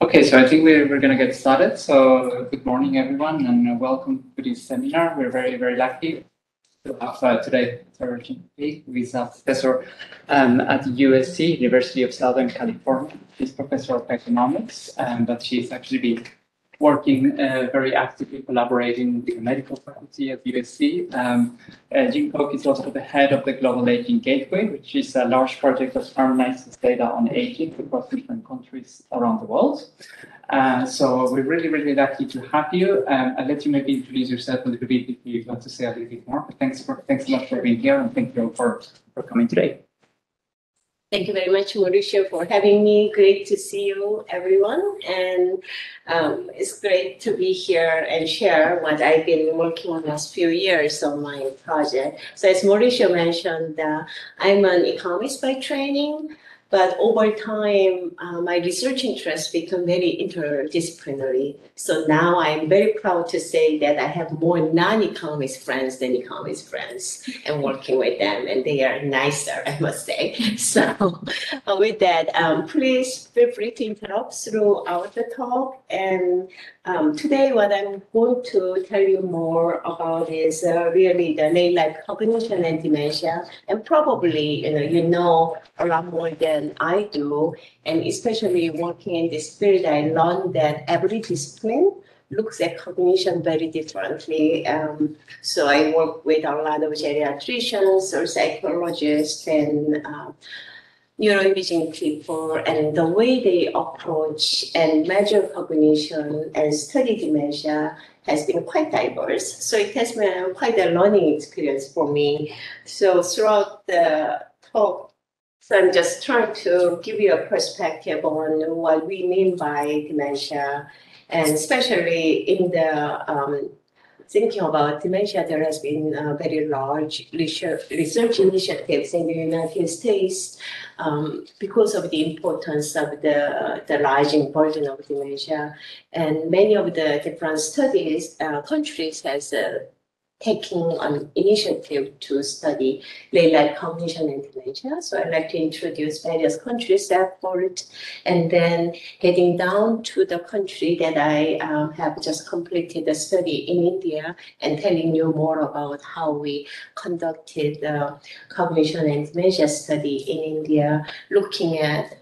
Okay, so I think we're going to get started. So good morning, everyone, and welcome to this seminar. We're very lucky to have today Dr. Jinkook, who is a professor at the USC, University of Southern California. She's professor of economics, but she's actually been working very actively collaborating with the medical faculty at USC. Jinkook is also the head of the Global Aging Gateway, which is a large project that harmonizes data on aging across different countries around the world. So we're really lucky to have you. I'll let you maybe introduce yourself a little bit if you want to say a little bit more. But thanks so much for being here, and thank you for coming today. Thank you very much, Mauricio, for having me. Great to see you, everyone. And it's great to be here and share what I've been working on the last few years on my project. So as Mauricio mentioned, I'm an economist by training, but over time, my research interests become very interdisciplinary. So now I'm very proud to say that I have more non-economist friends than economist friends, and working with them, and they are nicer, I must say. So with that, please feel free to interrupt throughout the talk. And today, what I'm going to tell you more about is really the late life cognition and dementia, and probably you know a lot more than I do, and especially working in this field, I learned that every discipline looks at cognition very differently. So I work with a lot of geriatricians or psychologists and neuroimaging people, and the way they approach and measure cognition and study dementia has been quite diverse. So it has been quite a learning experience for me. So throughout the talk, so I'm just trying to give you a perspective on what we mean by dementia, and especially in the thinking about dementia, there has been very large research initiatives in the United States because of the importance of the rising burden of dementia. And many of the different studies, countries has taking an initiative to study late life cognition and dementia. So I'd like to introduce various countries' effort, and then getting down to the country that I have just completed a study in India, and telling you more about how we conducted the cognition and dementia study in India, looking at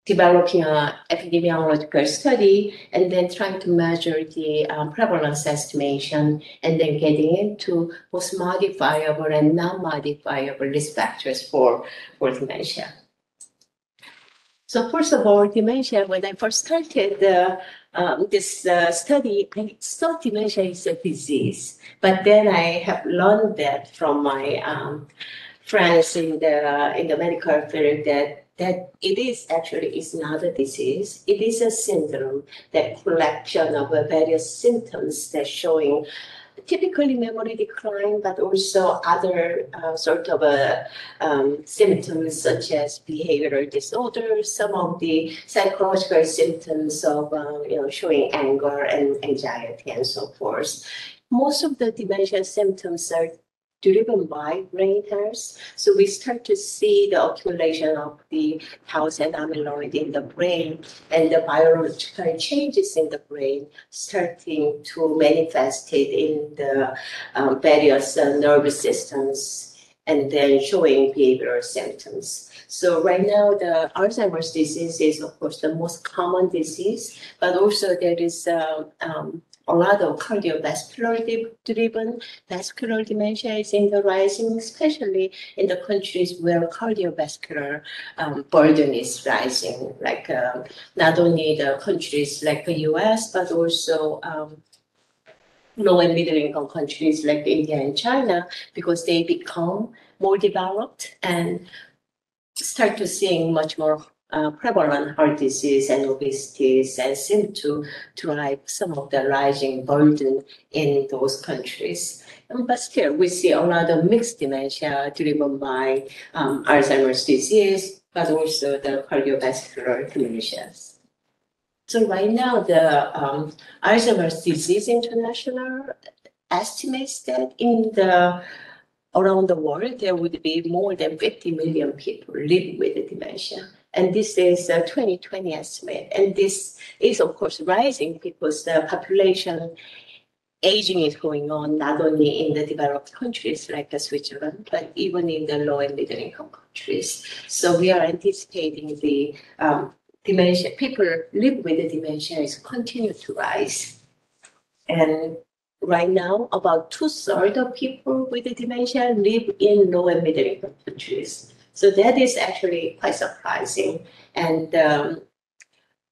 developing an epidemiological study, and then trying to measure the prevalence estimation, and then getting into both modifiable and non-modifiable risk factors for dementia. So first of all, dementia, when I first started this study, I thought dementia is a disease, but then I have learned that from my friends in the medical field that it is not a disease. It is a syndrome, that collection of various symptoms that showing typically memory decline, but also other sort of symptoms such as behavioral disorders, some of the psychological symptoms of showing anger and anxiety and so forth. Most of the dementia symptoms are driven by brain health. So we start to see the accumulation of the tau and amyloid in the brain, and the biological changes in the brain starting to manifest it in the various nervous systems, and then showing behavioral symptoms. So right now, the Alzheimer's disease is, of course, the most common disease, but also there is a lot of cardiovascular-driven vascular dementia is in the rising, especially in the countries where cardiovascular burden is rising, like not only the countries like the US, but also low and middle income countries like India and China, because they become more developed and start to seeing much more prevalent heart disease and obesity, and seem to drive some of the rising burden in those countries. But still, we see a lot of mixed dementia driven by Alzheimer's disease, but also the cardiovascular dementias. So right now, the Alzheimer's Disease International estimates that around the world, there would be more than 50 million people living with dementia. And this is a 2020 estimate. And this is, of course, rising because the population aging is going on, not only in the developed countries like Switzerland, but even in the low and middle income countries. So we are anticipating the dementia, people live with the dementia is continue to rise. And right now, about 2/3 of people with the dementia live in low and middle income countries. So that is actually quite surprising. And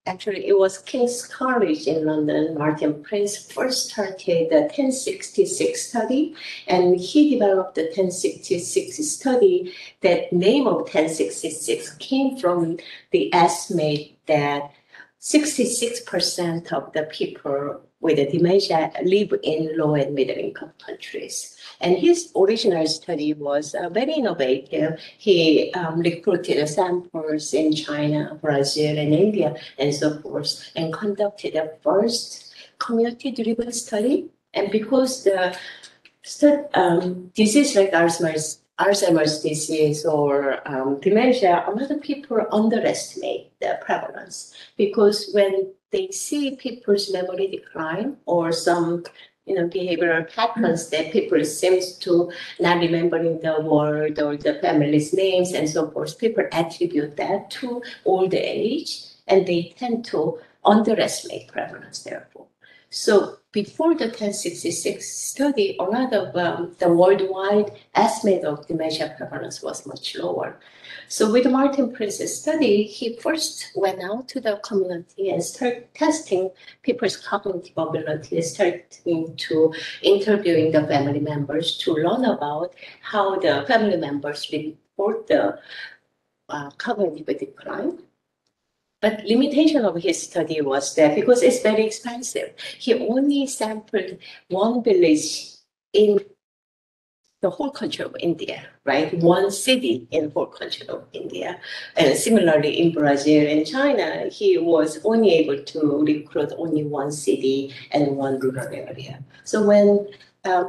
actually, it was King's College in London, Martin Prince first started the 1066 study, and he developed the 1066 study. That name of 1066 came from the estimate that 66% of the people with the dementia live in low and middle income countries. And his original study was very innovative. He recruited samples in China, Brazil, and India, and so forth, and conducted the first community-driven study. And because the disease like Alzheimer's disease or dementia, a lot of people underestimate the prevalence, because when they see people's memory decline or some behavioral patterns that people seems to not remembering the word or the family's names and so forth, people attribute that to old age, and they tend to underestimate prevalence, therefore. So before the 1066 study, a lot of the worldwide estimate of dementia prevalence was much lower. So with Martin Prince's study, he first went out to the community and started testing people's cognitive ability, starting to interviewing the family members to learn about how the family members report the cognitive decline. But limitation of his study was that because it's very expensive, he only sampled one village in the whole country of India, right? One city in the whole country of India. And similarly in Brazil and China, he was only able to recruit only one city and one rural area. So when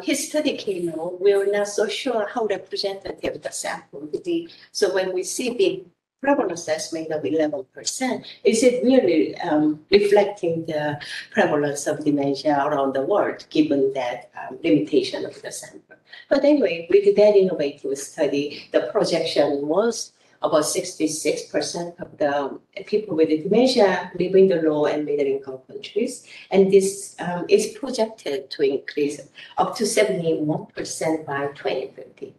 his study came out, we were not so sure how representative the sample would be. So when we see the prevalence estimate of 11%, is it really reflecting the prevalence of dementia around the world, given that limitation of the sample? But anyway, with that innovative study, the projection was about 66% of the people with dementia live in the low and middle income countries. And this is projected to increase up to 71% by 2050.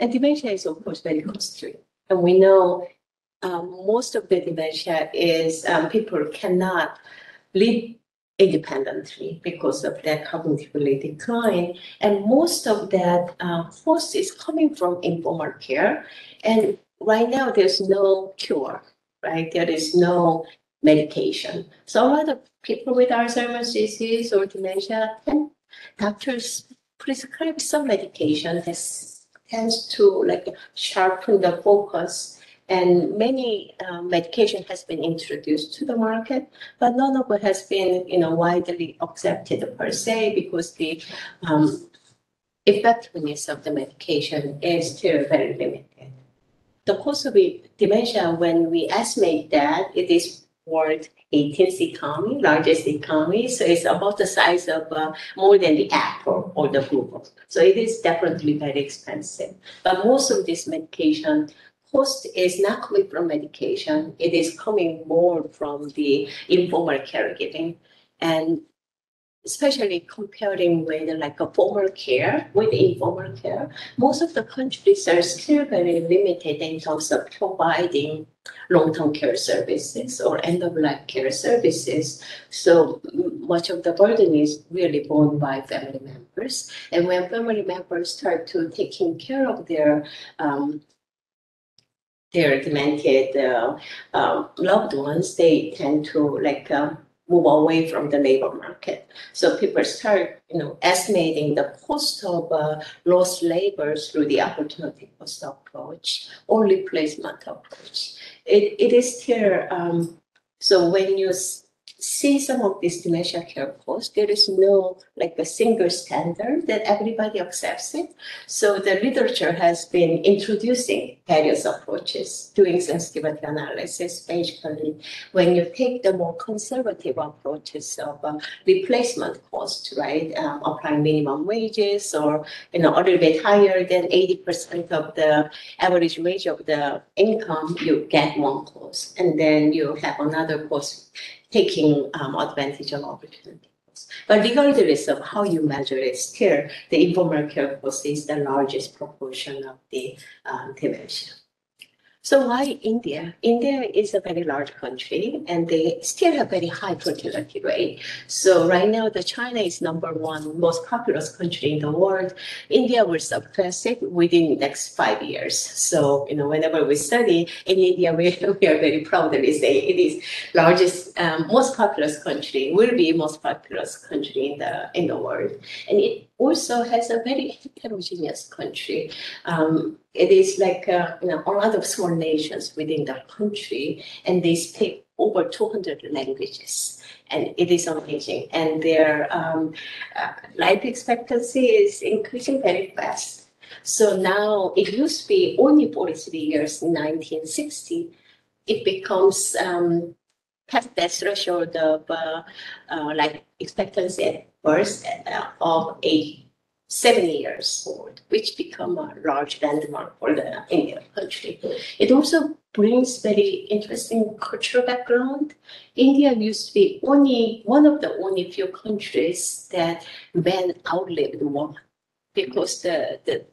And dementia is, of course, very costly. And we know most of the dementia is people cannot live independently because of that cognitive decline. And most of that cost is coming from informal care. And right now, there's no cure, right? There is no medication. So a lot of people with Alzheimer's disease or dementia, doctors prescribe some medication that tends to sharpen the focus. And many medication has been introduced to the market, but none of it has been widely accepted per se, because the effectiveness of the medication is still very limited. The cost of dementia, when we estimate that, it is world 18th economy, largest economy, so it's about the size of more than the Apple or the Google. So it is definitely very expensive. But most of this medication cost is not coming from medication. It is coming more from the informal caregiving, and especially comparing with a formal care with informal care, most of the countries are still very limited in terms of providing long-term care services or end-of-life care services. So much of the burden is really borne by family members. And when family members start to taking care of their demented loved ones, they tend to move away from the labor market. So people start, estimating the cost of lost labor through the opportunity cost approach or replacement approach. It is still, so when you see some of these dementia care costs, there is no a single standard that everybody accepts it. So the literature has been introducing various approaches. Doing sensitivity analysis, basically, when you take the more conservative approaches of replacement cost, right, applying minimum wages or a little bit higher than 80% of the average wage of the income, you get one cost, and then you have another cost taking advantage of opportunity. But regardless of how you measure it, still the informal care cost is the largest proportion of the dementia. So why India? India is a very large country and they still have very high fertility rate. So right now, China is #1 most populous country in the world. India will surpass it within the next 5 years. So, whenever we study in India, we are very proud that we say it is largest, most populous country, will be most populous country in the world. And it also has a very heterogeneous country. It is like a lot of small nations within the country, and they speak over 200 languages, and it is amazing. And their life expectancy is increasing very fast. So now it used to be only 43 years in 1960. It becomes past that threshold of life expectancy at birth of 70 years old, which become a large landmark for the Indian country. It also brings very interesting cultural background. India used to be one of the only few countries that men outlived women, because the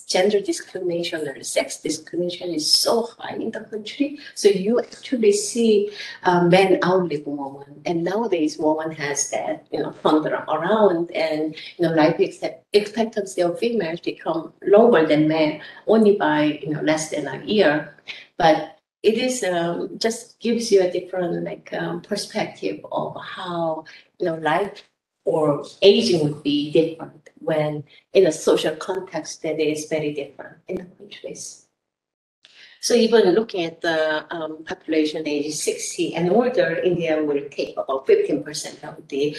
gender discrimination or sex discrimination is so high in the country. So you actually see men outlive women, and nowadays woman has that thunder around, and life expectancy of females become longer than men only by less than a year. But it is just gives you a different perspective of how life or aging would be different when in a social context that is very different in the countries. So even looking at the population age 60 and older, India will take about 15% of the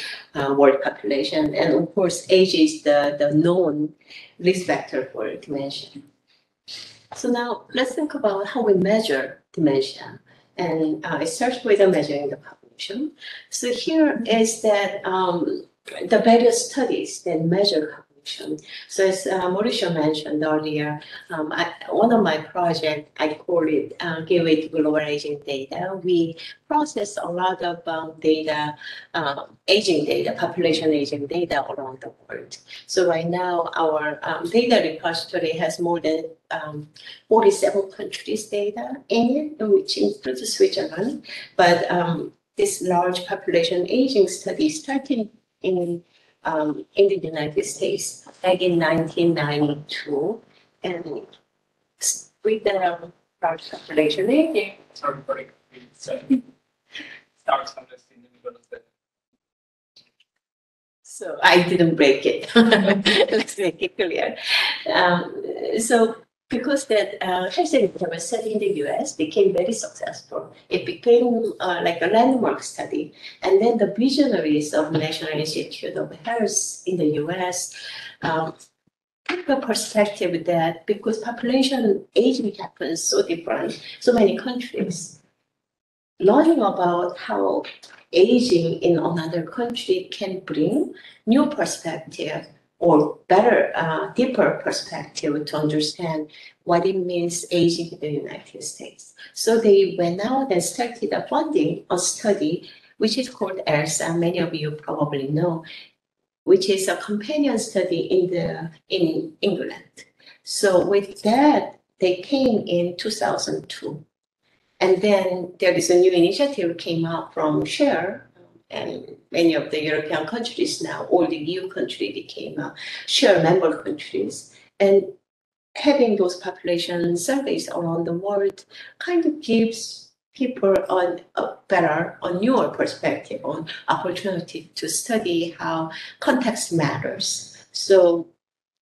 world population. And of course, age is the known risk factor for dementia. So now let's think about how we measure dementia. And it starts with measuring the population. So here is that the various studies that measure cognition. So as Mauricio mentioned earlier, one of my projects, I call it Gateway to Global Aging Data. We process a lot of data, aging data, population aging data around the world. So right now, our data repository has more than 47 countries' data in it, which includes Switzerland. But this large population aging study started in the United States back in 1992, and with the large population aging. Sorry for it. Starts unless in the middle of the. So I didn't break it. Let's make it clear. So because that health and intervention study in the US became very successful, it became like a landmark study. And then the visionaries of National Institute of Health in the US took a perspective that because population aging happens so different, so many countries, learning about how aging in another country can bring new perspective or better, deeper perspective to understand what it means aging in the United States. So they went out and started funding a study, which is called ELSA, many of you probably know, which is a companion study in England. So with that, they came in 2002. And then there is a new initiative came out from SHARE, and many of the European countries now, all the EU countries became SHARE member countries. And having those population surveys around the world kind of gives people a newer perspective on opportunity to study how context matters. So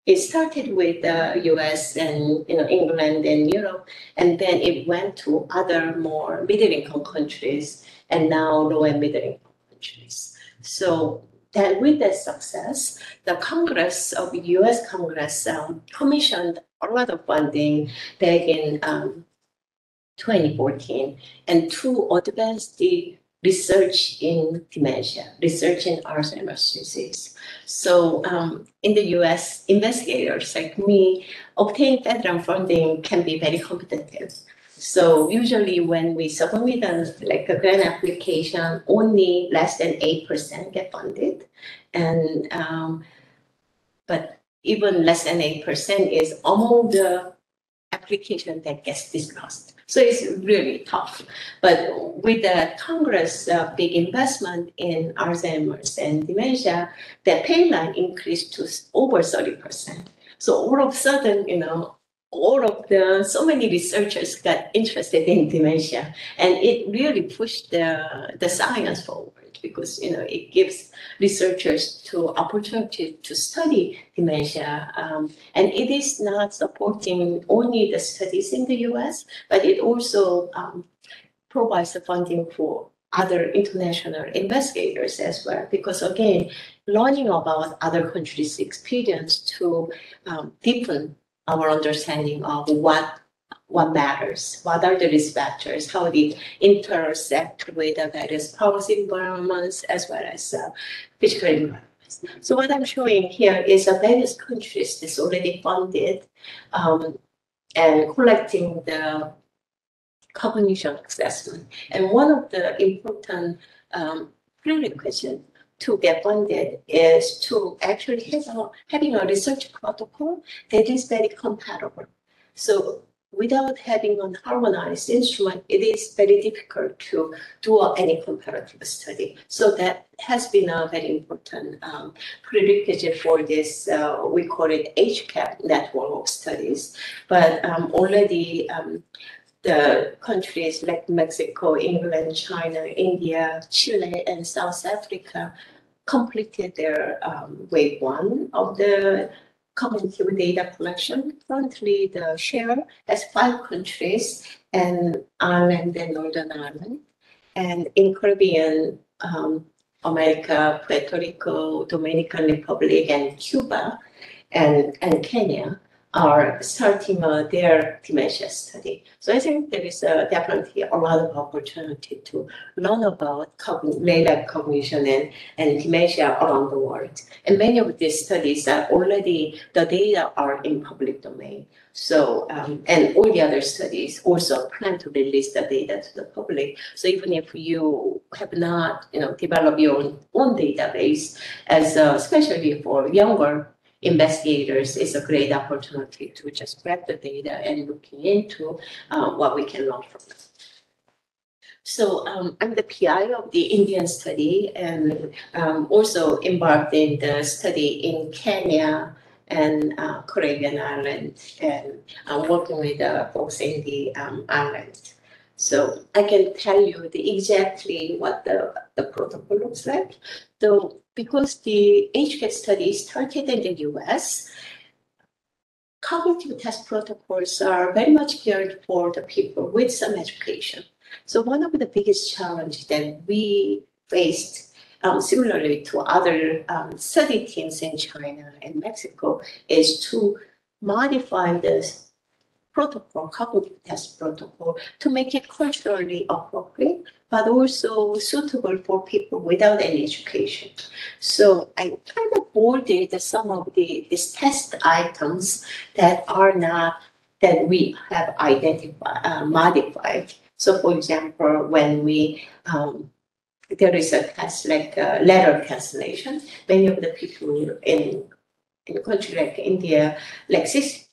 it started with the US and England and Europe, and then it went to other more middle-income countries, and now low and middle-income countries. So that with that success, the Congress of the U.S. Congress commissioned a lot of funding back in 2014 and to advance the research in dementia, research in Alzheimer's disease. So in the US, investigators like me obtain federal funding can be very competitive. So usually when we submit a grant application, only less than 8% get funded. And but even less than 8% is among the application that gets discussed. So it's really tough. But with the Congress big investment in Alzheimer's and dementia, the pay line increased to over 30%. So all of a sudden, so many researchers got interested in dementia, and it really pushed the science forward because it gives researchers to opportunity to study dementia, and it is not supporting only the studies in the U.S., but it also provides the funding for other international investigators as well. Because again, learning about other countries' experience to deepen our understanding of what matters, what are the risk factors, how they intersect with the various policy environments as well as physical environments. So what I'm showing here is various countries that's already funded and collecting the cognition assessment. And one of the important prerequisites to get funded is to actually having a research protocol that is very compatible. So without having an harmonized instrument, it is very difficult to do any comparative study. So that has been a very important prerequisite for this, we call it HCAP network of studies. But already the countries like Mexico, England, China, India, Chile, and South Africa completed their wave one of the cognitive data collection. Currently, the share has 5 countries, and Ireland and Northern Ireland. And in Caribbean, America, Puerto Rico, Dominican Republic, and Cuba, and Kenya are starting their dementia study. So I think there is definitely a lot of opportunity to learn about lay-like cognition and dementia around the world. And many of these studies are already, the data are in public domain. So, and all the other studies also plan to release the data to the public. So even if you have not, developed your own database, as especially for younger investigators, it's a great opportunity to just grab the data and looking into what we can learn from it. So I'm the PI of the Indian study and also embarked in the study in Kenya and Caribbean island, and I'm working with folks in the island. So I can tell you exactly what the protocol looks like. So because the HCAT study started in the US, cognitive test protocols are very much geared for the people with some education. So one of the biggest challenges that we faced, similarly to other study teams in China and Mexico, is to modify this protocol, cognitive test protocol, to make it culturally appropriate, but also suitable for people without any education. So I kind of bolded some of these test items that are not, that we have identified, modified. So for example, when we, there is a test like letter cancellation, many of the people in a country like India, like 60%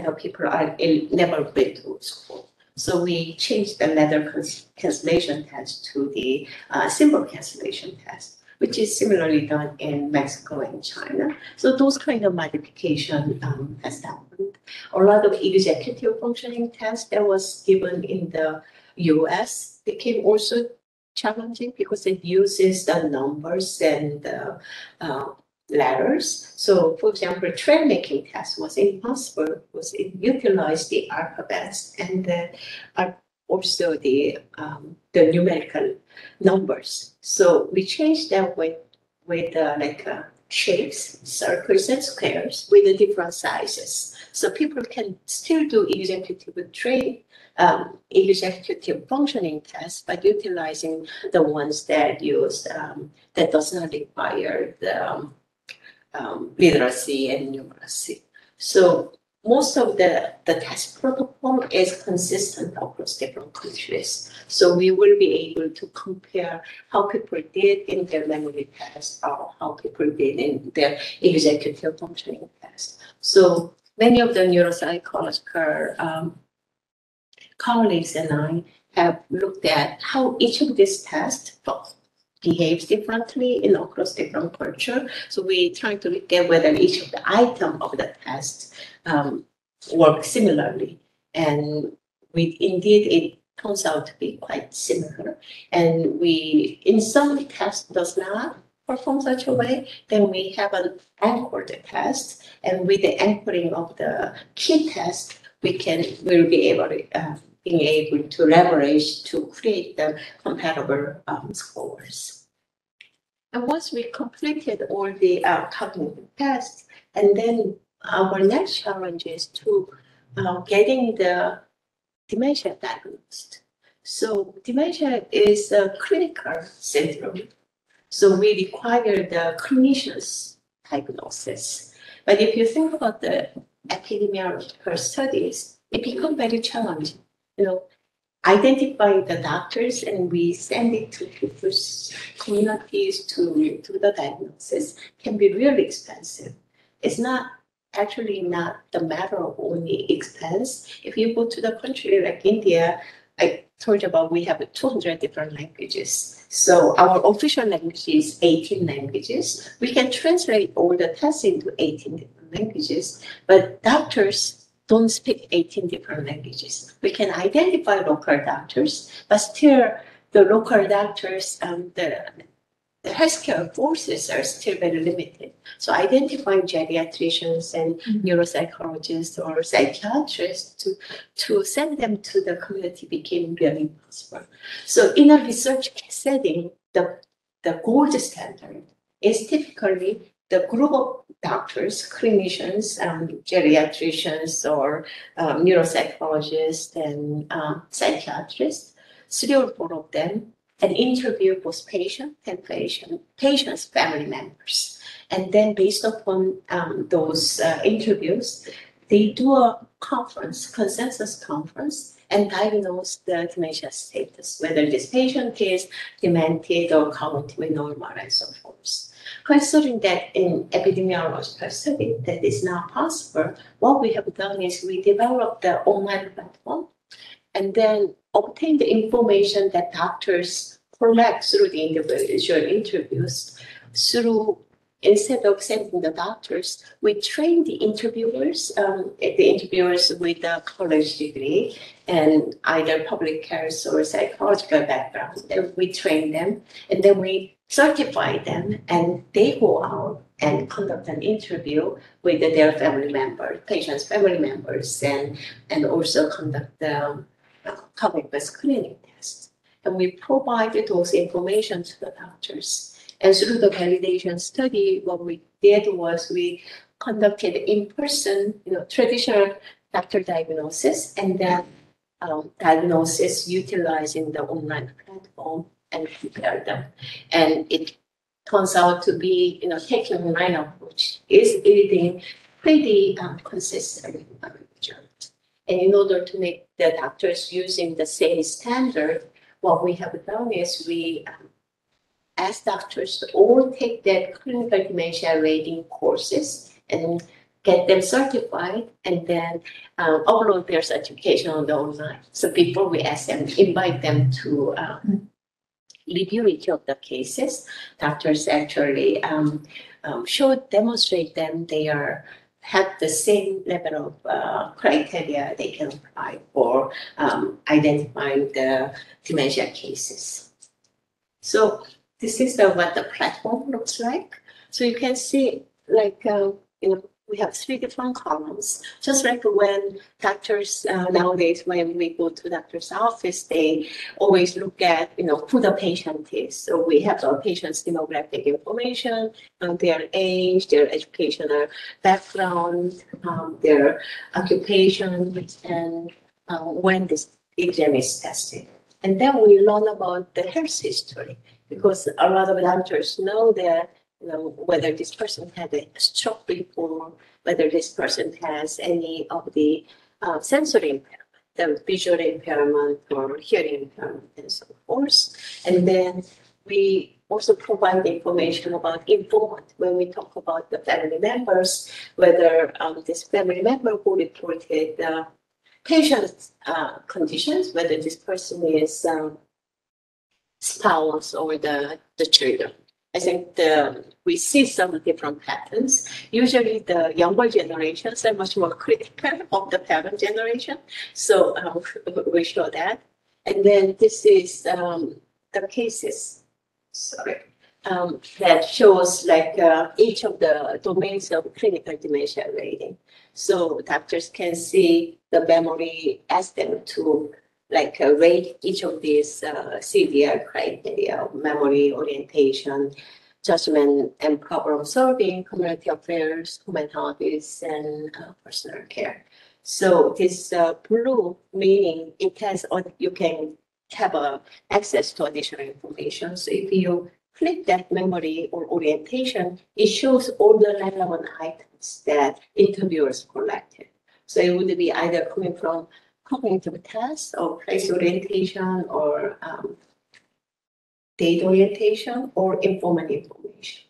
of people are never been to school. So we changed the letter cancellation test to the symbol cancellation test, which is similarly done in Mexico and China. So those kind of modification has happened. A lot of executive functioning tests that was given in the US became also challenging because it uses the numbers and the letters. So, for example, trail making test was impossible because it utilized the alphabets and also the numerical numbers. So we changed that with with shapes, circles, and squares with the different sizes. So people can still do executive functioning tests, but utilizing the ones that use that does not require the literacy and numeracy. So most of the test protocol is consistent across different countries. So we will be able to compare how people did in their memory test or how people did in their executive functioning test. So many of the neuropsychological colleagues and I have looked at how each of these tests behaves differently across different culture. So we try to look at whether each of the items of the test work similarly. And indeed, it turns out to be quite similar. And we, in some tests, does not perform such a way. Then we have an anchored test. And with the anchoring of the key test, we'll be able to leverage to create the comparable scores. And once we completed all the cognitive tests, and then our next challenge is to getting the dementia diagnosed. So dementia is a clinical syndrome. So we require the clinician's diagnosis. But if you think about the epidemiological studies, it becomes very challenging. Identifying the doctors, and we send it to people's communities to do the diagnosis can be really expensive. It's not the matter of only expense. If you go to the country like India, I told you about, we have 200 different languages. So our official language is 18 languages. We can translate all the tests into 18 different languages, but doctors don't speak 18 different languages. We can identify local doctors, but still the local doctors, the healthcare forces are still very limited. So identifying geriatricians and neuropsychologists or psychiatrists to send them to the community became very impossible. So in a research setting, the gold standard is typically the group of doctors, clinicians, geriatricians, or neuropsychologists and psychiatrists, 3 or 4 of them, and interview both patient and patient's family members. And then based upon those interviews, they do a consensus conference, and diagnose the dementia status, whether this patient is demented or cognitively normal and so forth. Considering that in epidemiological study that is not possible, what we have done is we developed the online platform and then obtain the information that doctors collect through the individual interviews. Instead of sending the doctors, we train the interviewers with a college degree and either public health or psychological background. And we train them, and then we certify them, and they go out and conduct an interview with their family members, patients' family members, and also conduct the cognitive screening test. And we provided those information to the doctors. And through the validation study, what we did was we conducted in-person, traditional doctor diagnosis, and then diagnosis utilizing the online platform and compare them. And it turns out to be, taking online approach is leading pretty consistent result. And in order to make the doctors using the same standard, what we have done is we ask doctors to all take their clinical dementia rating courses and get them certified, and then upload their certification on the online. So before we ask them, invite them to review each of the cases, doctors actually demonstrate them they have the same level of criteria they can apply for identifying the dementia cases. So this is what the platform looks like. So you can see, we have three different columns. Just like when doctors nowadays, when we go to doctor's office, they always look at, who the patient is. So we have the patient's demographic information, their age, their educational background, their occupation, and when this exam is tested. And then we learn about the health history, because a lot of doctors know that whether this person had a stroke before, whether this person has any of the sensory impairment, the visual impairment or hearing impairment, and so forth. And then we also provide information about informant when we talk about the family members, whether this family member who reported patient's conditions, whether this person is spouse or the children. I think we see some different patterns. Usually the younger generations are much more critical of the parent generation. So we show that. And then this is the cases, that shows like each of the domains of clinical dementia rating. So doctors can see the memory, ask them to rate each of these CDR criteria: memory, orientation, judgment and problem solving, community affairs, human hobbies, and personal care. So this blue meaning it has, you can have access to additional information. So if you click that memory or orientation, it shows all the relevant items that interviewers collected. So it would be either coming from cognitive tests or place orientation or date orientation or informant information.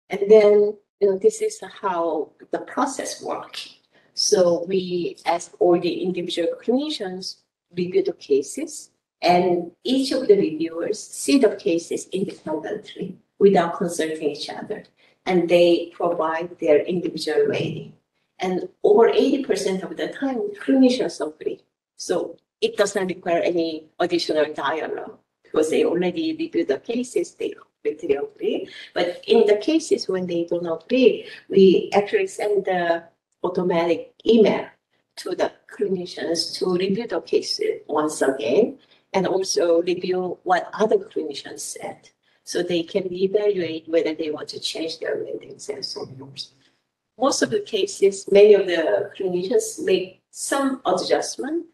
And then, this is how the process works. So we ask all the individual clinicians review the cases, and each of the reviewers see the cases independently without consulting each other, and they provide their individual rating. And over 80% of the time, clinicians agree. So it doesn't require any additional dialogue because they already reviewed the cases, they completely agree. But in the cases when they don't agree, we actually send the automatic email to the clinicians to review the case once again, and also review what other clinicians said, so they can evaluate whether they want to change their ratings and so forth. Most of the cases, many of the clinicians make some adjustment,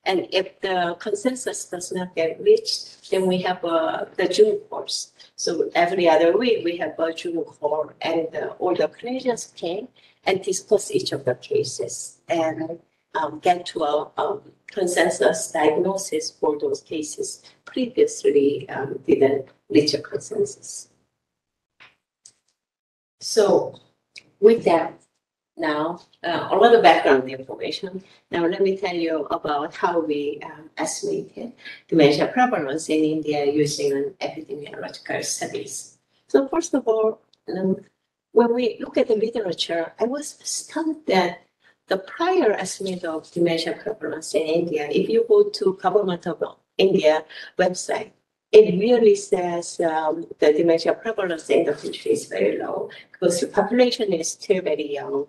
and if the consensus does not get reached, then we have the June course. So every other week we have a June course, and all the clinicians came and discuss each of the cases and get to a consensus diagnosis for those cases previously didn't reach a consensus. So with that, now a lot of background information. Now let me tell you about how we estimated dementia prevalence in India using epidemiological studies. So first of all, when we look at the literature, I was stunned that the prior estimate of dementia prevalence in India, if you go to Government of India website, it really says the dementia prevalence in the country is very low because the population is still very young.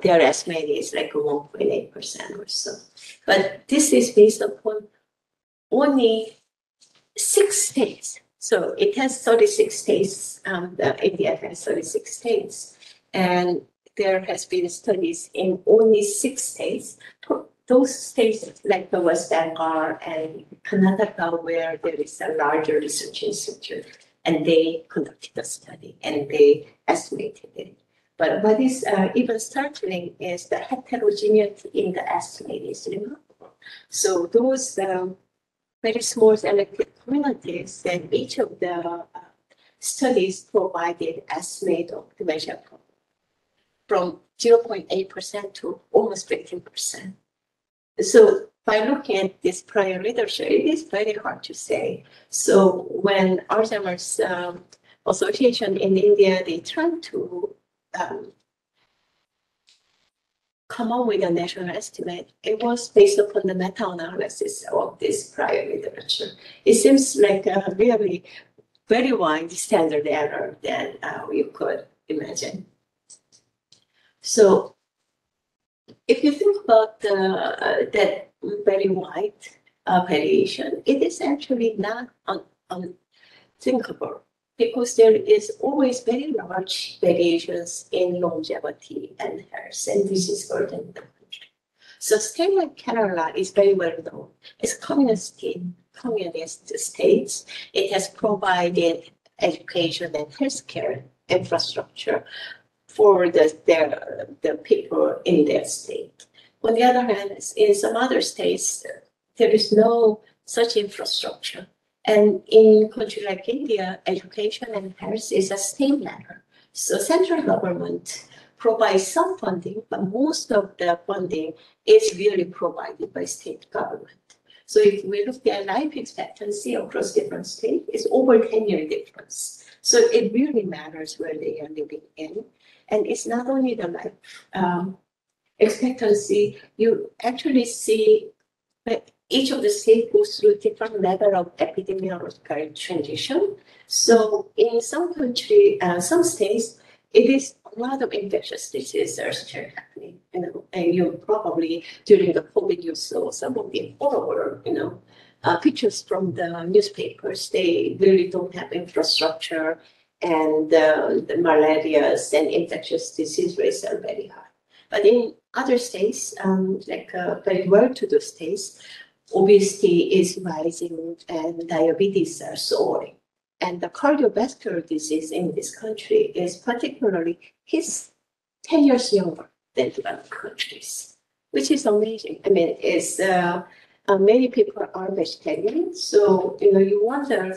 Their estimate is like 1.8% or so. But this is based upon only 6 states. So it has 36 states. India has 36 states. And there has been studies in only 6 states. Those states like the West Bengal and Karnataka, where there is a larger research institute, and they conducted a study and they estimated it. But what is even startling is the heterogeneity in the estimate is remarkable. So those very small selected communities, then each of the studies provided estimate of dementia from 0.8% to almost 15%. So by looking at this prior literature, it is very hard to say. So when Alzheimer's Association in India, they tried to come up with a national estimate, it was based upon the meta-analysis of this prior literature. It seems like a really very wide standard error than you could imagine. So if you think about that very wide variation, it is actually not unthinkable because there is always very large variations in longevity and health and disease burden in the country. So state like Kerala is very well known. It's communist states. It has provided education and healthcare infrastructure for the people in their state. On the other hand, in some other states, there is no such infrastructure. And in a country like India, education and health is a state matter. So central government provides some funding, but most of the funding is really provided by state government. So if we look at life expectancy across different states, it's over 10-year difference. So it really matters where they are living in. And it's not only the life expectancy, you actually see that each of the states goes through different level of epidemiological transition. So in some country, some states, it is a lot of infectious diseases are still happening, and you probably during the COVID you saw some of the horrible, pictures from the newspapers. They really don't have infrastructure, and the malaria and infectious disease rates are very high. But in other states, like very well-to-do states, obesity is rising and diabetes are soaring. And the cardiovascular disease in this country is particularly his 10 years younger than developed countries, which is amazing. I mean, it's many people are vegetarian, so you wonder,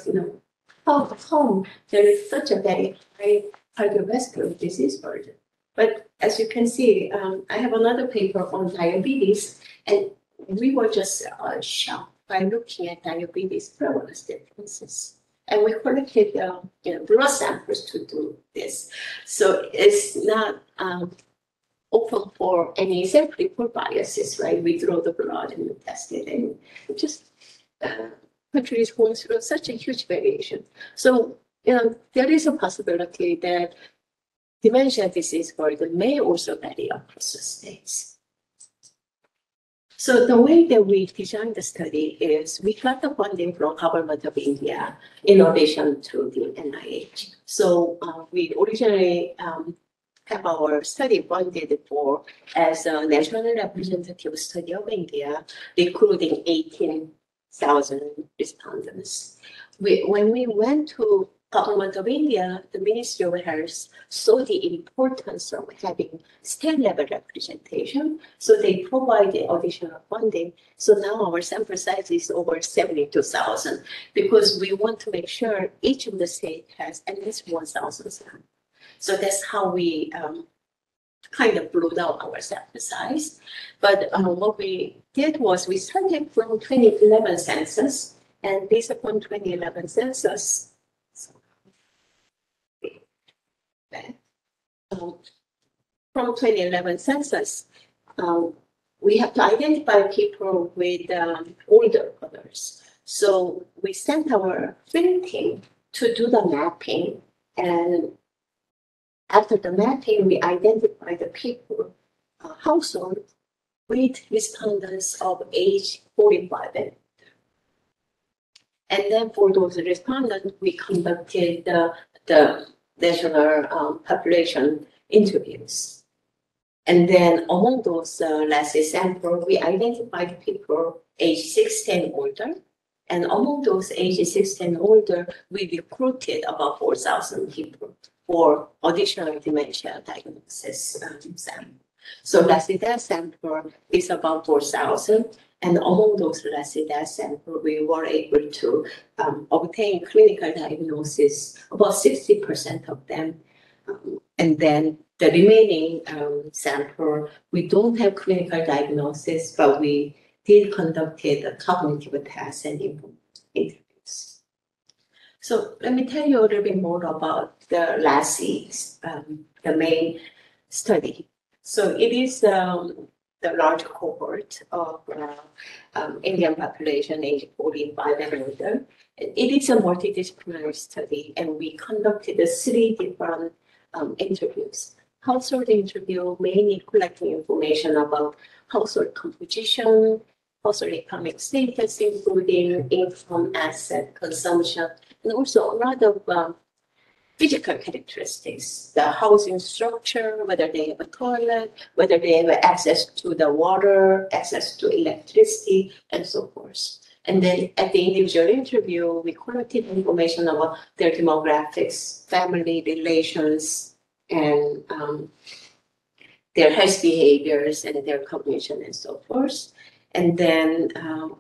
how come there is such a very high cardiovascular disease burden. But as you can see, I have another paper on diabetes, and we were just shocked by looking at diabetes prevalence differences. And we collected blood samples to do this. So it's not open for any sample biases, right? We draw the blood and we test it, and just country is going through such a huge variation. So, there is a possibility that dementia disease burden may also vary across the states. So the way that we designed the study is we got the funding from Government of India in addition to the NIH. So we originally have our study funded for as a national representative study of India, recruiting 18,000 respondents. When we went to Government of India, the Ministry of Health saw the importance of having state-level representation, so they provided additional funding. So now our sample size is over 72,000 because we want to make sure each of the states has at least 1,000 samples. So that's how we kind of blew out our sample size. But what we did was we started from 2011 census, and based upon 2011 census, from 2011 census, we have to identify people with older others. So we sent our field team to do the mapping, and after the mapping, we identify the people, household with respondents of age 45 and older. And then for those respondents, we conducted the national population interviews. And then among those last sample, we identified people age 60 and older. And among those ages 60 and older, we recruited about 4,000 people for additional dementia diagnosis sample. So last sample is about 4,000. And among those last sample, we were able to obtain clinical diagnosis, about 60% of them. And then the remaining sample, we don't have clinical diagnosis, but we did conduct a cognitive test and interviews. So let me tell you a little bit more about the LASSI, the main study. So it is the large cohort of Indian population age 45 and older. It is a multidisciplinary study, and we conducted 3 different interviews. household interview, mainly collecting information about household composition, household economic status, including income, asset, consumption, and also a lot of physical characteristics, the housing structure, whether they have a toilet, whether they have access to the water, access to electricity, and so forth. And then at the individual interview, we collected information about their demographics, family relations, and their health behaviors and their cognition and so forth. And then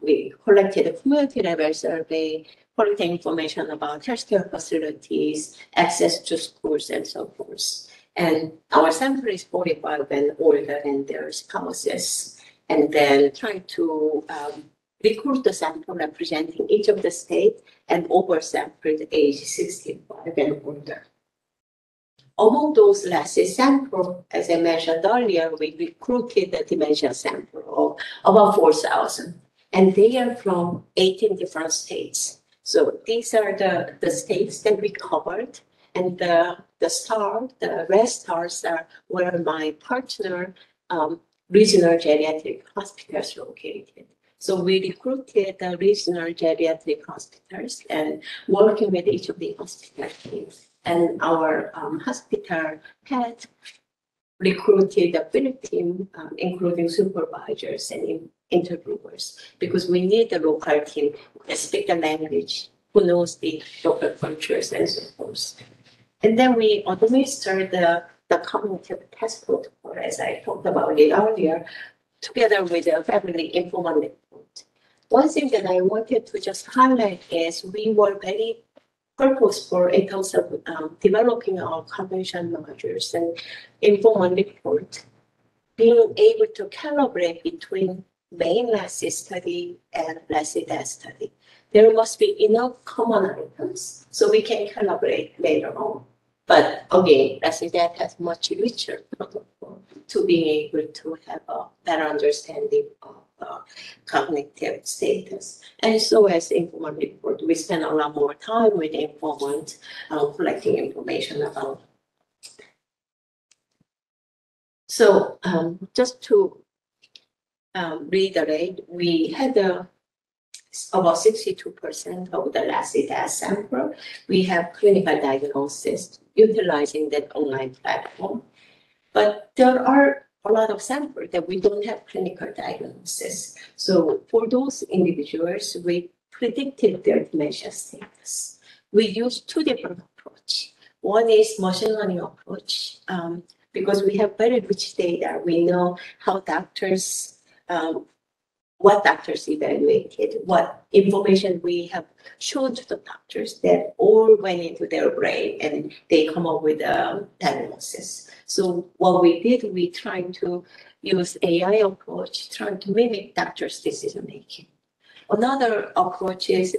we collected a community level survey, collecting information about healthcare facilities, access to schools, and so forth. And our sample is 45 and older and their spouses. And then trying to recruit the sample representing each of the states and oversampled age 65 and older. Among those last sample, as I mentioned earlier, we recruited the dementia sample of about 4,000, and they are from 18 different states. So these are the states that we covered, and the red stars are where my partner regional geriatric hospitals located. So we recruited the regional geriatric hospitals and working with each of the hospital teams. And our hospital had recruited a field team, including supervisors and interviewers, because we need a local team that speaks the language, who knows the local cultures and so forth. And then we administered the cognitive test protocol, as I talked about it earlier, together with a family informant report. One thing that I wanted to just highlight is we were very purposeful in terms of developing our cognition modules and informant report, being able to calibrate between main LASI study and LASI DESS study. There must be enough common items so we can calibrate later on. But again, LASI DESS has much richer protocol to being able to have a better understanding of cognitive status. And so as informant report, we spend a lot more time with informant collecting information about. So just to reiterate, we had about 62% of the LASI DESS sample. We have clinical diagnosis utilizing that online platform. But there are a lot of samples that we don't have clinical diagnosis. So for those individuals, we predicted their dementia status. We used two different approaches. One is machine learning approach, because we have very rich data. We know how doctors, what doctors evaluated, what information we have shown to the doctors that all went into their brain and they come up with a diagnosis. So what we did, we tried to use AI approach, trying to mimic doctors' decision making. Another approach is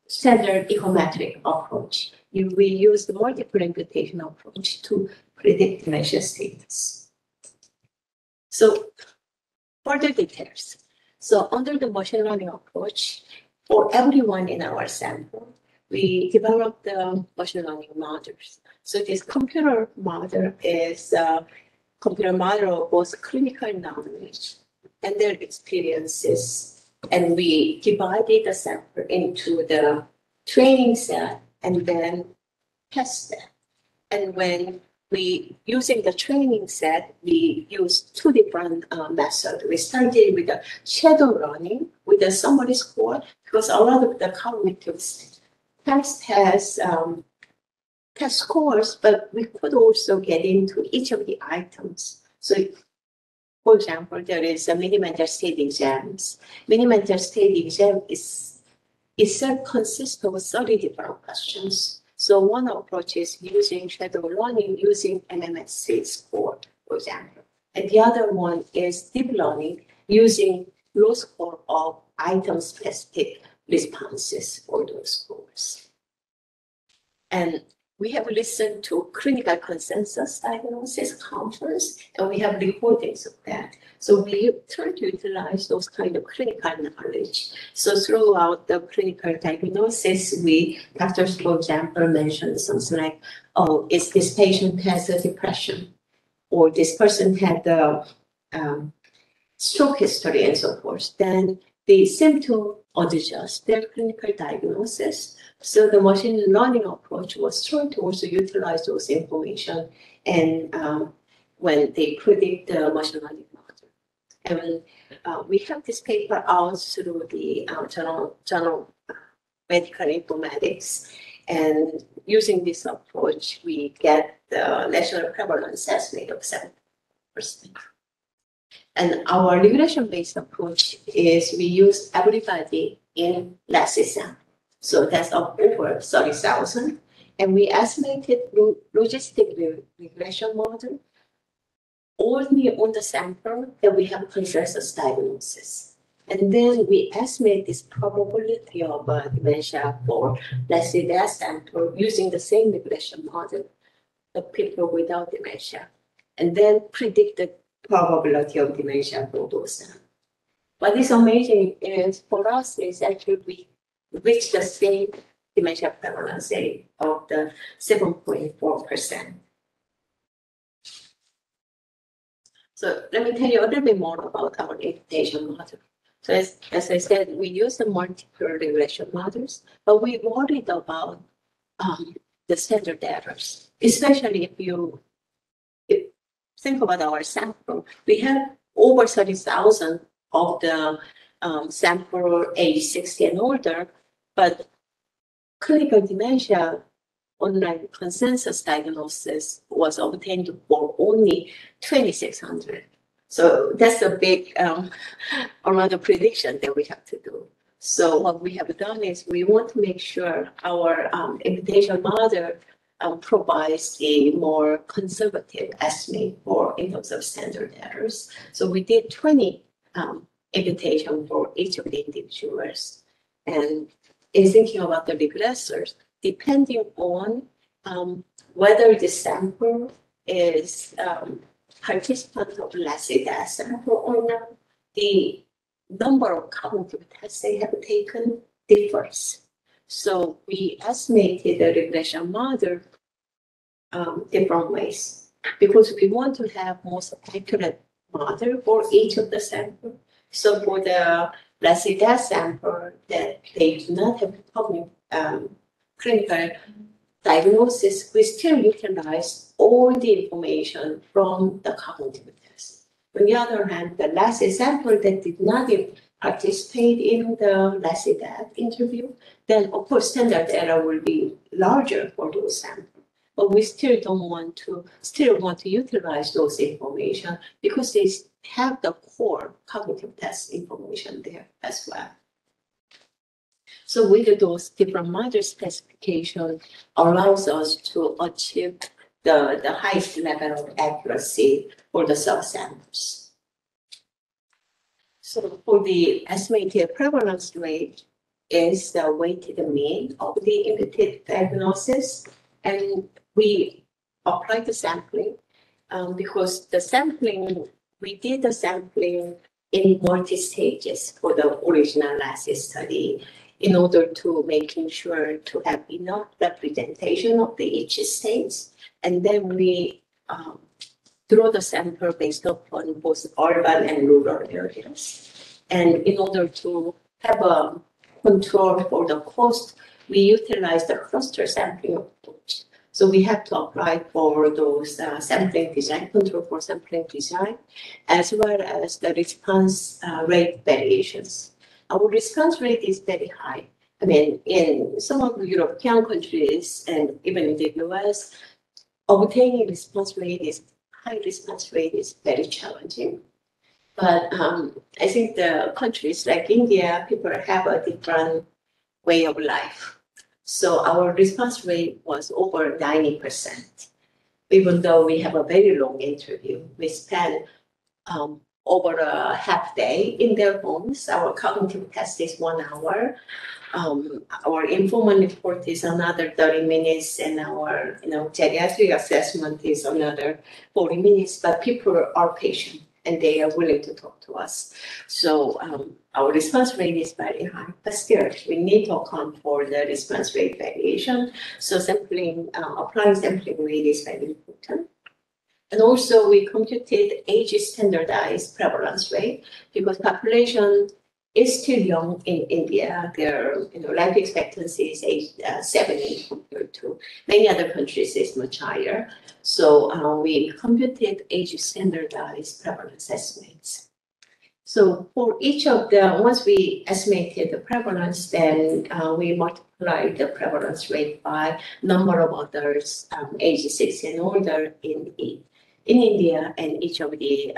standard econometric approach. We use the multiple imputation approach to predict dementia status. So further details. So under the machine learning approach, for everyone in our sample, we developed the machine learning models. So this computer model is a computer model of both clinical knowledge and their experiences. And we divided the sample into the training set and then test set. And when using the training set, we used two different methods. We started with the shadow learning with the summary score, because a lot of the cognitive test has test scores, but we could also get into each of the items. So, for example, there is a mini-mental state exams. Mini-mental state exam itself consists of 30 different questions. So one approach is using shadow learning, using MMSC score, for example. And the other one is deep learning, using low score of item-specific responses for those scores. And we have listened to clinical consensus diagnosis conference, and we have recordings of that. So we try to utilize those kind of clinical knowledge. So throughout the clinical diagnosis, doctors, for example, mentioned something like, oh, this patient has a depression. or this person had the stroke history and so forth, then the symptom adjusts their clinical diagnosis. So the machine learning approach was trying to also utilize those information and when they predict the machine learning model. And we have this paper out through the journal Medical Informatics. And using this approach, we get the national prevalence estimate of 7%. And our regression-based approach is we use everybody in Lassie sample. So that's of over 30,000. And we estimated logistic regression model only on the sample that we have consensus diagnosis. And then we estimate this probability of dementia for, let's say, that sample using the same regression model of people without dementia, and then predict the probability of dementia for those samples. What is amazing is for us is actually we reach the same dementia prevalence rate of the 7.4%. So let me tell you a little bit more about our imputation model. So as I said, we use the multiple regression models, but we worried about the standard errors, especially if you think about our sample. We have over 30,000 of the sample age 60 and older, but clinical dementia online consensus diagnosis was obtained for only 2,600. So that's a big another prediction that we have to do. So what we have done is we want to make sure our imputation model provides a more conservative estimate for in terms of standard errors. So we did 20 imputation for each of the individuals. And in thinking about the regressors, depending on whether the sample is participant of Lassie DESS sample or not, the number of cognitive tests they have taken differs. So we estimated the regression model different ways because we want to have most accurate model for each of the sample. So for the Lassie DESS sample that they do not have clinical diagnosis, we still utilize all the information from the cognitive test. On the other hand, the Lassie sample that did not participate in the Lassie DESS interview, then of course standard error will be larger for those samples. But we still want to utilize those information because they have the core cognitive test information there as well. So with those different model specification allows us to achieve the highest level of accuracy for the subsamples. So for the estimated prevalence rate is the weighted mean of the imputed diagnosis, and we apply the sampling because the sampling, we did the sampling in multi-stages for the original Lassie study in order to making sure to have enough representation of the each states. And then we draw the sample based upon both urban and rural areas. And in order to have a control for the cost, we utilize the cluster sampling approach. So we have to apply for those sampling design, control for sampling design, as well as the response rate variations. Our response rate is very high. I mean, in some of the European countries and even in the US, obtaining high response rate is very challenging. But I think the countries like India, people have a different way of life. So our response rate was over 90%. Even though we have a very long interview, we spent over a half day in their homes. Our cognitive test is 1 hour. Our informant report is another 30 minutes, and our geriatric assessment is another 40 minutes. But people are patient and they are willing to talk to us. So our response rate is very high, but still we need to account for the response rate variation. So applying sampling rate is very important. And also we computed age standardized prevalence rate because population is still young in India. Their life expectancy is 70 compared to many other countries is much higher. So we computed age standardized prevalence estimates. So for each of the, once we estimated the prevalence, then we multiplied the prevalence rate by number of others age 60 and older in India and each of the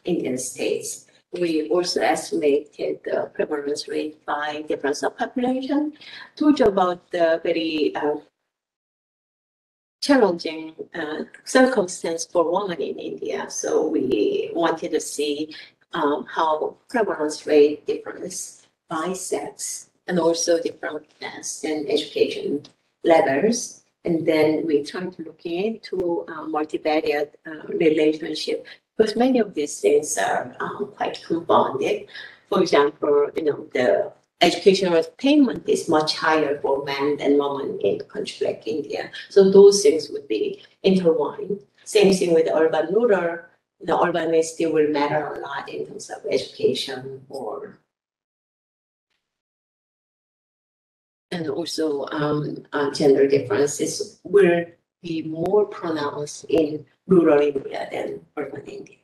Indian states. We also estimated the prevalence rate by difference of population. Told you about the very challenging circumstance for women in India. So we wanted to see how prevalence rate differs by sex and also different class and education levels. And then we tried to look into multivariate relationship because many of these things are quite compounded. For example, the educational attainment is much higher for men than women in a country like India. So those things would be intertwined. Same thing with urban rural. The urban still will matter a lot in terms of education and also gender differences will be more pronounced in rural India than urban India.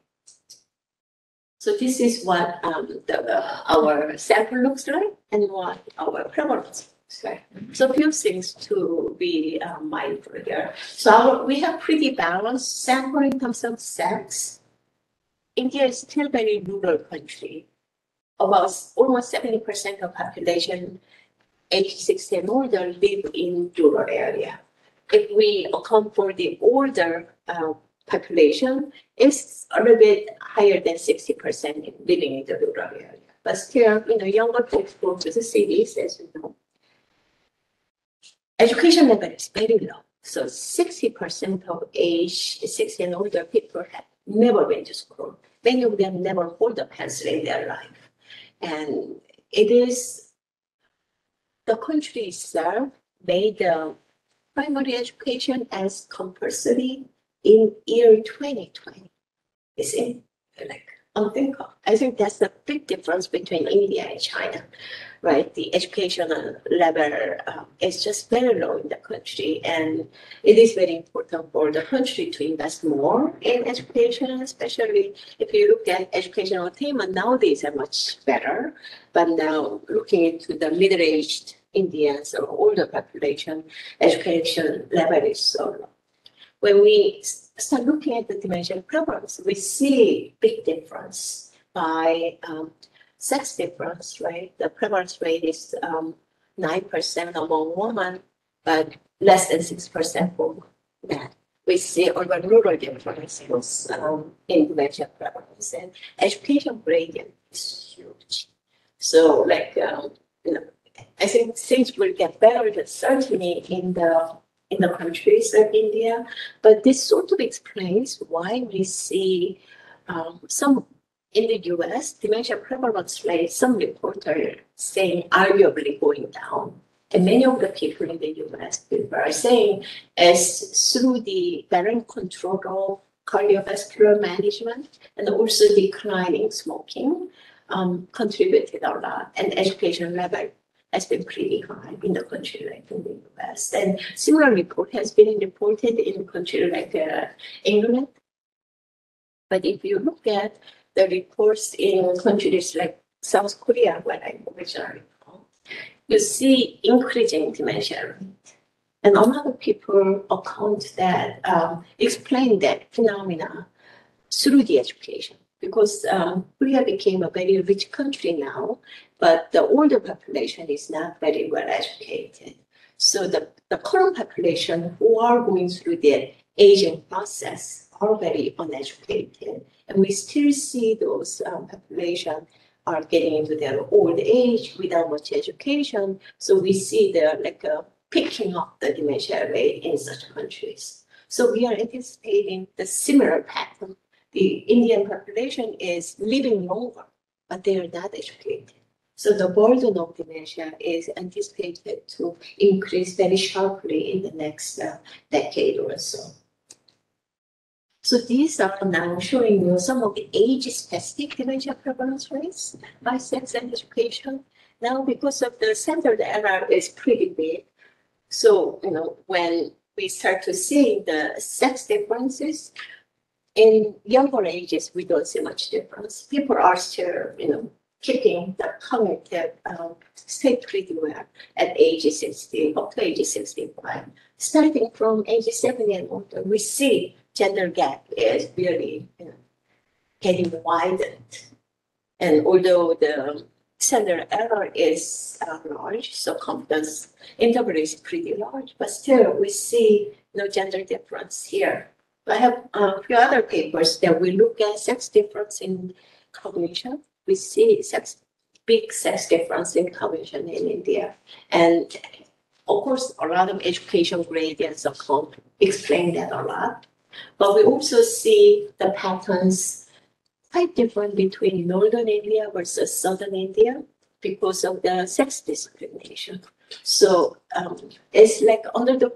So this is what our sample looks like and what our prevalence looks like. So a few things to be mindful here. So we have pretty balanced sample in terms of sex. India is still a very rural country. About almost 70% of population age 60 and older live in rural area. If we account for the older population, it's a little bit higher than 60% living in the rural area. But still, younger folks go to the cities, as you know. Education level is very low. So 60% of age 60 and older people have never been to school. Many of them never hold a pencil in their life. And it is the country itself made primary education as compulsory in year 2020. It's unthinkable. I think that's the big difference between India and China, right? The educational level is just very low in the country, and it is very important for the country to invest more in education, especially if you look at educational attainment nowadays are much better, but now looking into the middle-aged Indians or older population, education level is so low. When we start looking at the dementia prevalence, we see big difference by sex difference, right? The prevalence rate is 9% among women, but less than 6% for men. We see urban-rural differences in dementia prevalence, and education gradient is huge. So, I think things will get better, but certainly in the countries like India, but this sort of explains why we see some in the US, dementia prevalence rate, some reports are saying arguably going down. And many of the people in the US people are saying as through the better control of cardiovascular management and also declining smoking contributed a lot, and education level has been pretty high in the country like in the US. And similar report has been reported in a country like England. But if you look at the reports in countries like South Korea, where I originally from, you see increasing dementia rate. And a lot of people account that, explain that phenomena through the education. Because Korea became a very rich country now, but the older population is not very well educated. So the current population who are going through the aging process are very uneducated. And we still see those population are getting into their old age without much education. So we see the picking up the dementia rate in such countries. So we are anticipating the similar pattern. The Indian population is living longer, but they are not educated. So the burden of dementia is anticipated to increase very sharply in the next decade or so. So these are now showing you some of the age-specific dementia prevalence rates by sex and education. Now, because of the standard error is pretty big, so when we start to see the sex differences in younger ages, we don't see much difference. People are still, keeping the cognitive state pretty well at age 60, up to age 65. Starting from age 70 and older, we see gender gap is really getting widened. And although the standard error is large, so confidence interval is pretty large, but still we see no gender difference here. I have a few other papers that we look at sex difference in cognition. We see big sex difference in cognition in India. And of course, a lot of education gradients explain that a lot. But we also see the patterns quite different between northern India versus southern India because of the sex discrimination. So it's like under the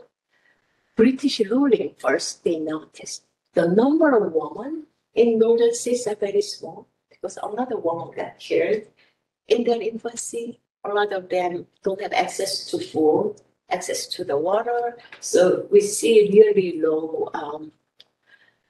British ruling first, they noticed the number of women in northern states are very small because a lot of women got killed in their infancy. A lot of them don't have access to food, access to the water. So we see really low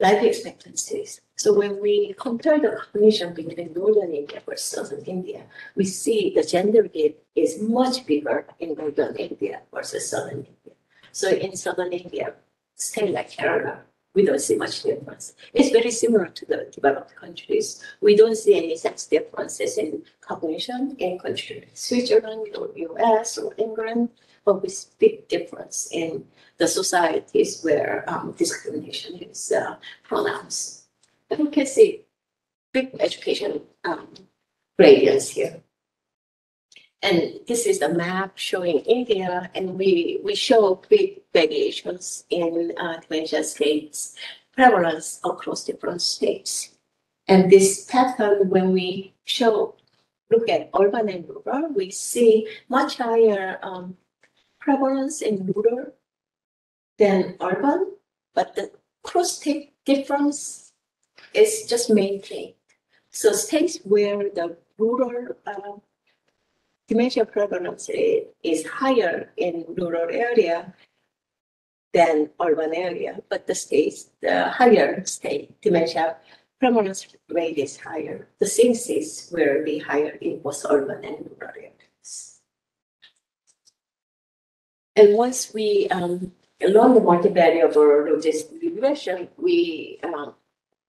life expectancies. So when we compare the cognition between northern India versus southern India, we see the gender gap is much bigger in northern India versus southern India. So in southern India, state like Kerala, we don't see much difference. It's very similar to the developed countries. We don't see any sex differences in cognition in countries like Switzerland or US or England, but we see big difference in the societies where discrimination is pronounced. And we can see big education gradients here. And this is the map showing India, and we show big variations in dementia states, prevalence across different states. And this pattern, when we look at urban and rural, we see much higher prevalence in rural than urban, but the cross-state difference is just maintained. So states where the rural dementia prevalence is higher in rural area than urban area, but the higher state dementia prevalence rate is higher. The same states will be higher in both urban and rural areas. And once we learn the multivariable logistic regression,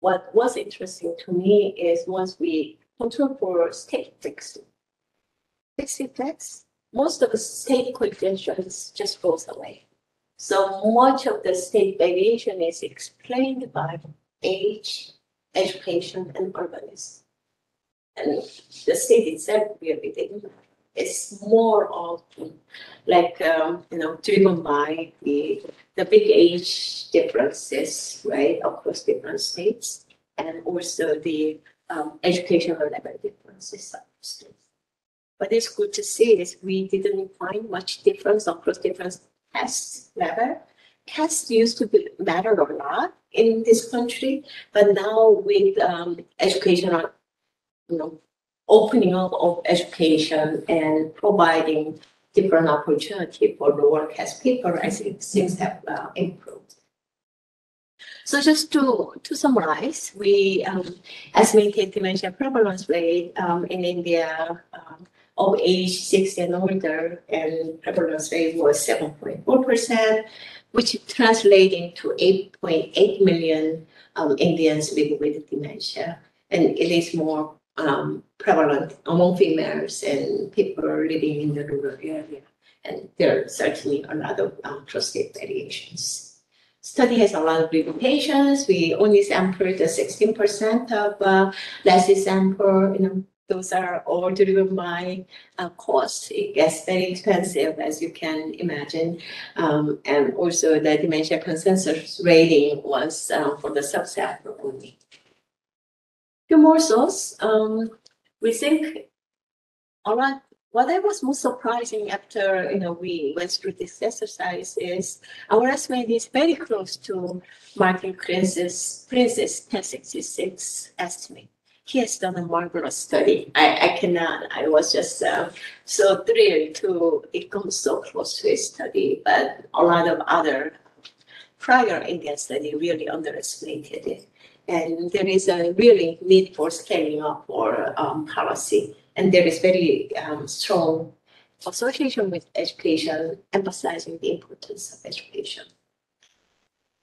what was interesting to me is once we control for state fixed effects, most of the state coefficients just goes away. So much of the state variation is explained by age, education, and urbanism. And the state itself really didn't. It's more of like driven by the big age differences, right, across different states, and also the educational level differences of states. But it's good to see is we didn't find much difference across different caste level. Caste used to matter a lot in this country, but now with educational, opening up of education and providing different opportunity for lower caste people, I think things have improved. So just to summarize, we estimated dementia prevalence rate in India of age 60 and older, and prevalence rate was 7.4%, which translating to 8.8 million Indians living with dementia. And it is more prevalent among females and people living in the rural area. And there are certainly a lot of cross-state variations. Study has a lot of limitations. We only sampled the 16% of last sample. Those are all driven by cost. It gets very expensive, as you can imagine. And also the dementia consensus rating was for the subsample only. Few more sources. We think a lot what I was most surprising after we went through this exercise is our estimate is very close to Martin Prince's 1066 estimate. He has done a marvelous study. I cannot. I was just so thrilled to it comes so close to his study, but a lot of other prior Indian study really underestimated it. And there is a really need for scaling up for policy. And there is very strong association with education, emphasizing the importance of education.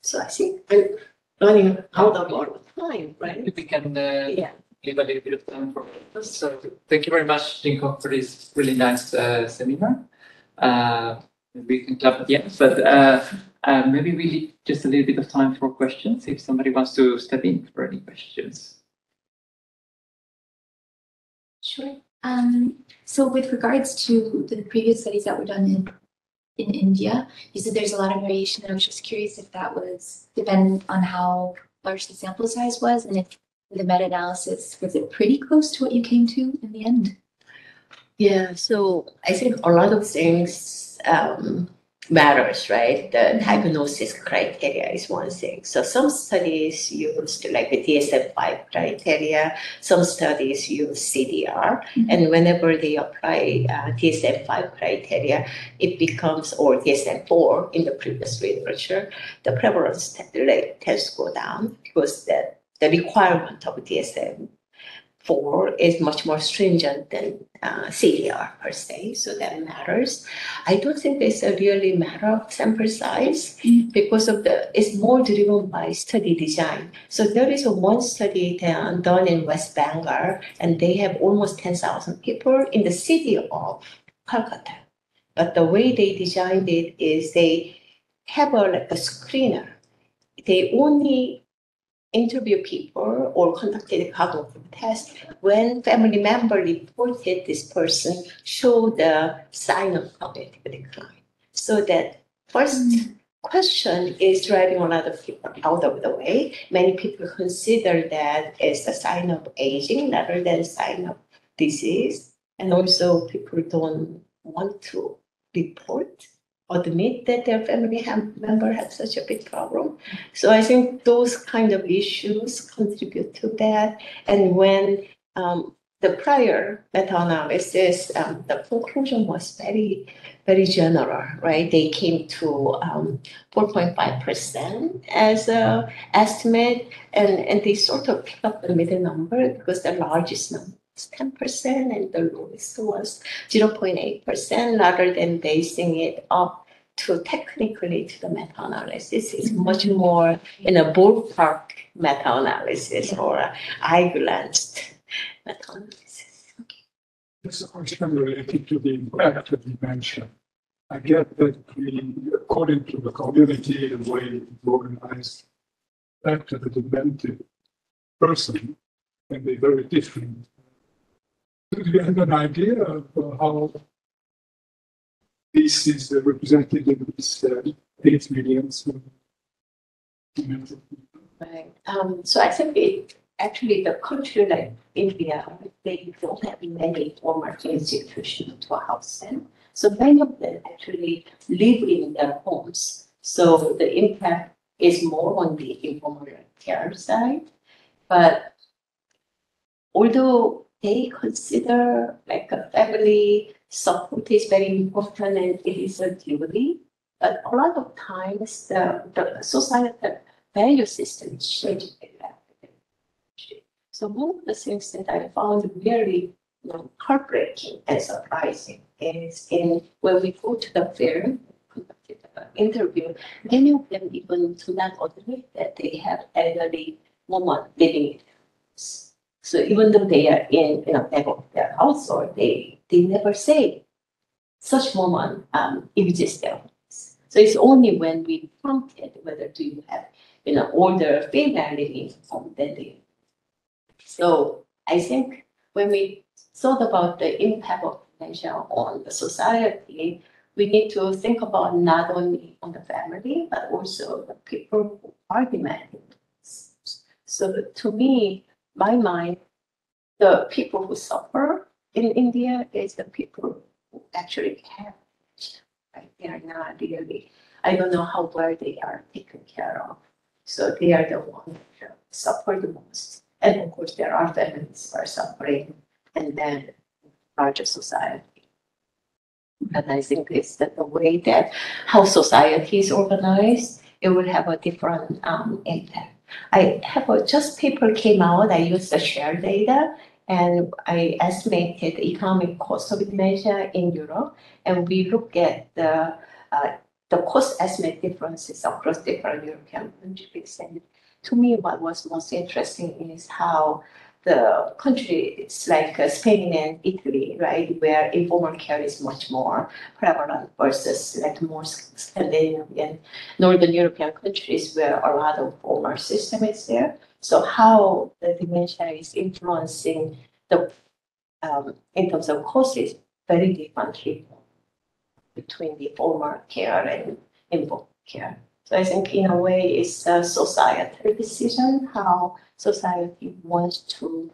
So I think I'm running out of our time, right? If we can Yeah. leave a little bit of time for us. So thank you very much, Jinkook, for this really nice seminar. We can clap at the end, but maybe we leave just a little bit of time for questions if somebody wants to step in for any questions. Sure. So with regards to the previous studies that were done in India, you said there's a lot of variation. I was just curious if that was dependent on how large the sample size was, and if the meta-analysis, was it pretty close to what you came to in the end? Yeah, so I think a lot of things matters, right? The diagnosis criteria is one thing. So some studies used like the DSM-5 criteria, some studies use CDR, and whenever they apply DSM-5 criteria, it becomes, or DSM-4 in the previous literature, the prevalence rate tends to go down because the requirement of DSM-4 is much more stringent than CDR per se, so that matters. I don't think it's a really matter of sample size because of it's more driven by study design. So there is one study done in West Bengal, and they have almost 10,000 people in the city of Calcutta. But the way they designed it is they have like a screener. They only interview people or conducted a cognitive test when family member reported this person showed the sign of cognitive decline. So that first question is driving a lot of people out of the way. Many people consider that as a sign of aging rather than a sign of disease. And also people don't want to report, admit that their family member had such a big problem. So I think those kind of issues contribute to that. And when the prior meta-analysis, the conclusion was very, very general, right? They came to 4.5% as an estimate, and they sort of picked up the middle number because the largest number 10% and the lowest was 0.8% rather than basing it up to technically to the meta-analysis. It's much more in a ballpark meta-analysis or eye-glanced meta-analysis. This is question related to the impact of dementia. I get that according to the community and way it's organized, back to the demented person can be very different. Do you have an idea of how this is represented in these 8 million demented people? Right. So I think actually the country like India, they don't have many formal institutions to house them. So many of them actually live in their homes. So the impact is more on the informal care side. But although they consider like a family support is very important and it is a duty, but a lot of times the societal value system is changing very rapidly. So one of the things that I found very heartbreaking and surprising is when we go to the fair, conducted an interview, many of them even do not admit that they have elderly woman living in their house. So even though they are in their household, they never say such woman exists there. So it's only when we prompted whether do you have older female living home then they. So I think when we thought about the impact of dementia on the society, we need to think about not only on the family but also the people who are demanding. So to me, my mind, the people who suffer in India, is the people who actually care. Right? They are not really, I don't know how well they are taken care of. So they are the ones that suffer the most. And of course, there are families who are suffering, and then larger society. And I think it's that the way that how society is organized, it will have a different impact. I have just paper came out. I used the share data, and I estimated the economic cost of dementia in Europe, and we look at the cost estimate differences across different European countries. And to me, what was most interesting is how the countries like Spain and Italy, right, where informal care is much more prevalent versus like more Scandinavian, Northern European countries where a lot of formal system is there. So how the dementia is influencing the, in terms of cost is very differently between the formal care and informal care. So I think in a way it's a societal decision how society wants to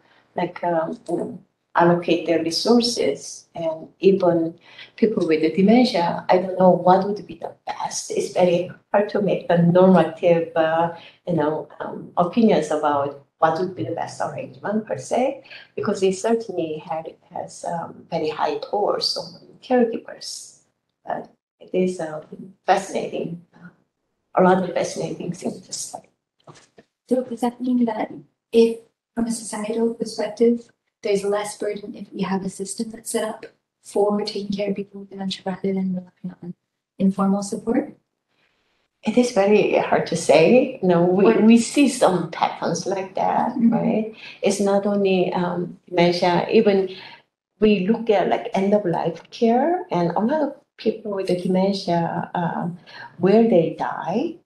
allocate their resources, and even people with the dementia, I don't know what would be the best. It's very hard to make the normative, opinions about what would be the best arrangement per se, because it certainly has very high toll on caregivers. But it is fascinating. A lot of fascinating things to study. So does that mean that if, from a societal perspective, there's less burden if we have a system that's set up for taking care of people with dementia rather than relying on informal support? It is very hard to say. We see some patterns like that, right? It's not only dementia, even we look at like end of life care, and a lot of people with the dementia, where they die,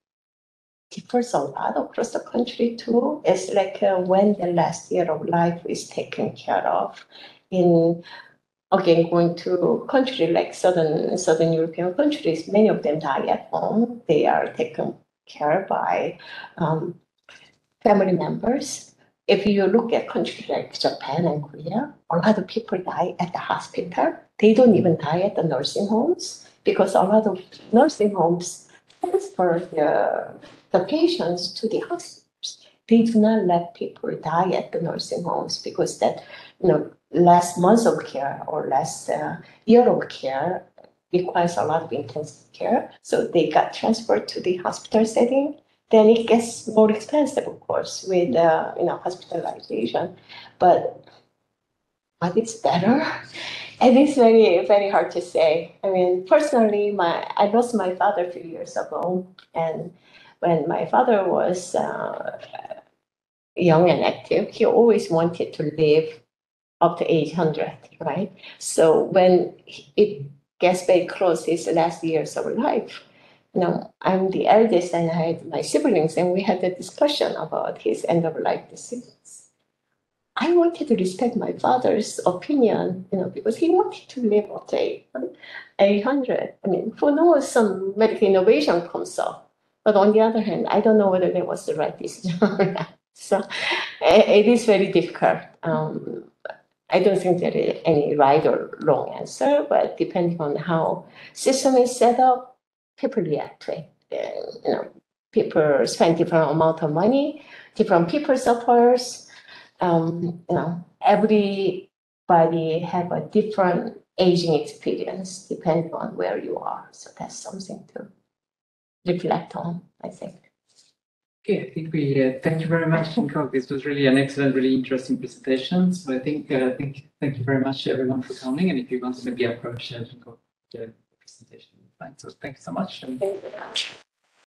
differs a lot across the country too. It's like when the last year of life is taken care of. In again, going to countries like southern European countries, many of them die at home. They are taken care by family members. If you look at countries like Japan and Korea, a lot of people die at the hospital. They don't even die at the nursing homes, because a lot of nursing homes transfer the patients to the hospitals. They do not let people die at the nursing homes, because that, last month of care or last year of care requires a lot of intensive care. So they got transferred to the hospital setting. Then it gets more expensive, of course, with hospitalization. But what is better? It is very, very hard to say. I mean, personally, I lost my father a few years ago, and when my father was young and active, he always wanted to live up to 800, right? So when it gets very close, his last years of life, I'm the eldest, and I had my siblings, and we had a discussion about his end of life decisions. I wanted to respect my father's opinion, because he wanted to live up to 800. I mean, who knows, some medical innovation comes up. But on the other hand, I don't know whether that was the right decision or not. So it is very difficult. I don't think there is any right or wrong answer, but depending on how system is set up, people react to it. People spend different amount of money, different people suffers. Everybody have a different aging experience depending on where you are. So that's something to reflect on, I think. Okay, I think we thank you very much, Jinkook. This was really an excellent, really interesting presentation. So I think thank you very much to everyone for coming. And if you want to maybe approach Jinkook, the presentation, fine. So thank you so much. Thank you.